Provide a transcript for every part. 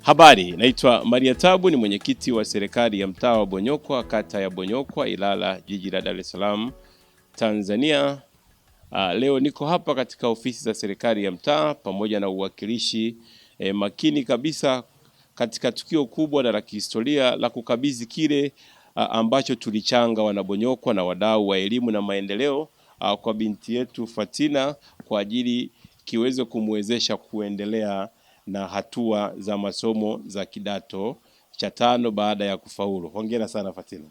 Habari, naitwa Maria Tabu, ni mwenyekiti wa serikali ya mtaa wa Bonyokwa, kata ya Bonyokwa, Ilala, jiji la Dar es Salaam, Tanzania. Leo niko hapa katika ofisi za serikali ya mtaa pamoja na uwakilishi makini kabisa katika tukio kubwa na la kihistoria la kukabidhi kile ambacho tulichanga wanabonyokwa na wadau wa elimu na maendeleo kwa binti yetu Fatina kwa ajili kiweze kumwezesha kuendelea na hatua za masomo za kidato cha 5 baada ya kufaulu. Hongera sana Fatina.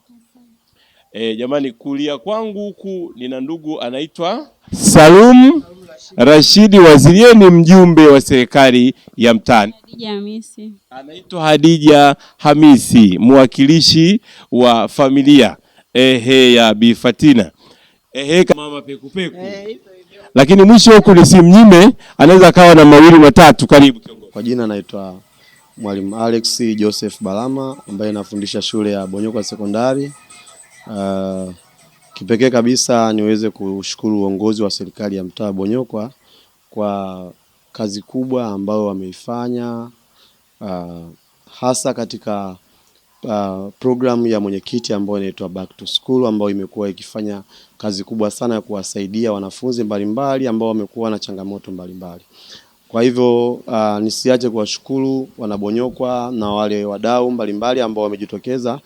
Jamani, kulia kwangu huku nina ndugu anaitwa Salum Rashidi Wazirie, ni mjumbe wa serikali ya mtaa. Hadija Hamisi. Anaitwa Hadija Hamisi, mwakilishi wa familia ya Bi Fatina. Mama peku peku. Lakini mwisho huku nisimnyime, anaweza kawa na mawili matatu. Karibu kiongozi. Kwa jina naitwa Mwalimu Alex Joseph Balama ambaye nafundisha shule ya Bonyokwa Sekondari. Kipekee kabisa niweze kushukuru uongozi wa serikali ya mtaa Bonyokwa kwa kazi kubwa ambayo wameifanya, hasa katika programu ya mwenyekiti ambayo inaitwa Back to School, ambayo imekuwa ikifanya kazi kubwa sana ya kuwasaidia wanafunzi mbalimbali ambao wamekuwa na changamoto mbalimbali. Kwa hivyo nisiache kuwashukuru wanabonyokwa na wale wadau mbalimbali ambao wamejitokeza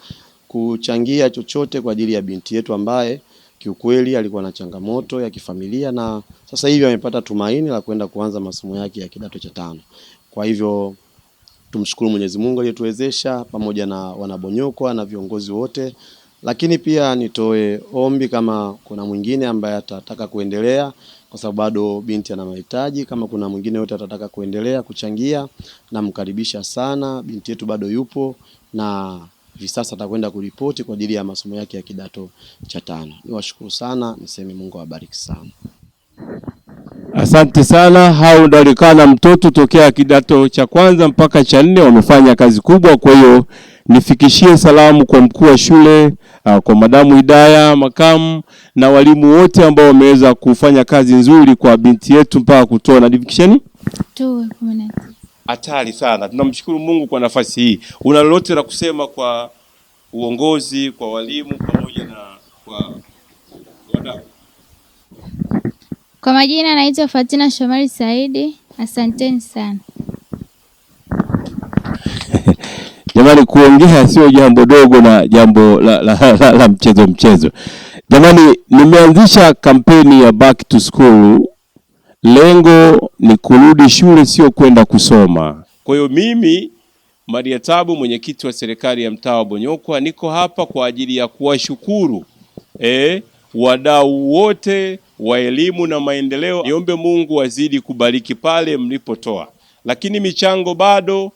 kuchangia chochote kwa ajili ya binti yetu ambaye kiukweli alikuwa na changamoto ya kifamilia na sasa hivi amepata tumaini la kwenda kuanza masomo yake ya kidato cha 5. Kwa hivyo tumshukuru Mwenyezi Mungu aliyetuwezesha pamoja na wanabonyokwa na viongozi wote, lakini pia nitoe ombi kama kuna mwingine ambaye atataka kuendelea, kwa sababu bado binti ana mahitaji. Kama kuna mwingine yote atataka kuendelea kuchangia, na mkaribisha sana. Binti yetu bado yupo na hivi sasa atakwenda kuripoti kwa ajili ya masomo yake ya kidato cha 5. Niwashukuru sana, niseme Mungu awabariki sana. Asante sana. Hao ndalikana mtoto tokea kidato cha 1 mpaka cha 4 wamefanya kazi kubwa. Kwa hiyo nifikishie salamu kwa mkuu wa shule, kwa madamu Hidaya, makamu na walimu wote ambao wameweza kufanya kazi nzuri kwa binti yetu mpaka kutoa na division 2. Hatari sana. Tunamshukuru Mungu kwa nafasi hii. Una lolote la kusema kwa uongozi, kwa walimu pamoja na kwa wadau? Kwa majina naitwa Fatina Shomari Saidi. Asanteni sana. Jamani, kuongea sio jambo dogo na jambo la mchezo. Jamani, nimeanzisha kampeni ya Back to School. Lengo ni kurudi shule, sio kwenda kusoma. Kwa hiyo mimi Maria Tabu, mwenyekiti wa serikali ya mtaa wa Bonyokwa, niko hapa kwa ajili ya kuwashukuru wadau wote wa elimu na maendeleo. Niombe Mungu azidi kubariki pale mlipotoa. Lakini michango bado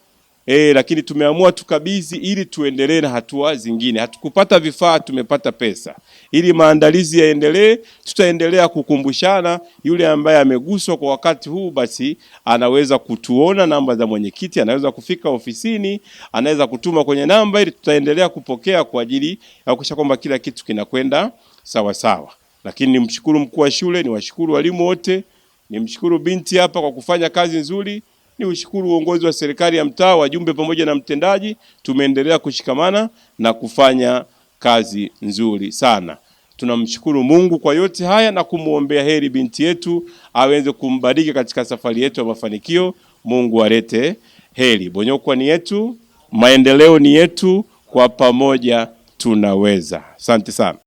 lakini tumeamua tukabidhi ili tuendelee na hatua zingine. Hatukupata vifaa, tumepata pesa. Ili maandalizi yaendelee, tutaendelea kukumbushana. Yule ambaye ameguswa kwa wakati huu basi anaweza kutuona namba za mwenyekiti, anaweza kufika ofisini, anaweza kutuma kwenye namba, ili tutaendelea kupokea kwa ajili ya kuhakikisha kwamba kila kitu kinakwenda sawa sawa. Lakini nimshukuru mkuu wa shule, niwashukuru walimu wote, nimshukuru binti hapa kwa kufanya kazi nzuri. Ni ushukuru uongozi wa serikali ya mtaa, wajumbe pamoja na mtendaji, tumeendelea kushikamana na kufanya kazi nzuri sana. Tunamshukuru Mungu kwa yote haya na kumuombea heri binti yetu, aweze kumbariki katika safari yetu ya mafanikio. Mungu alete heri. Bonyokwa ni yetu, maendeleo ni yetu, kwa pamoja tunaweza. Asante sana.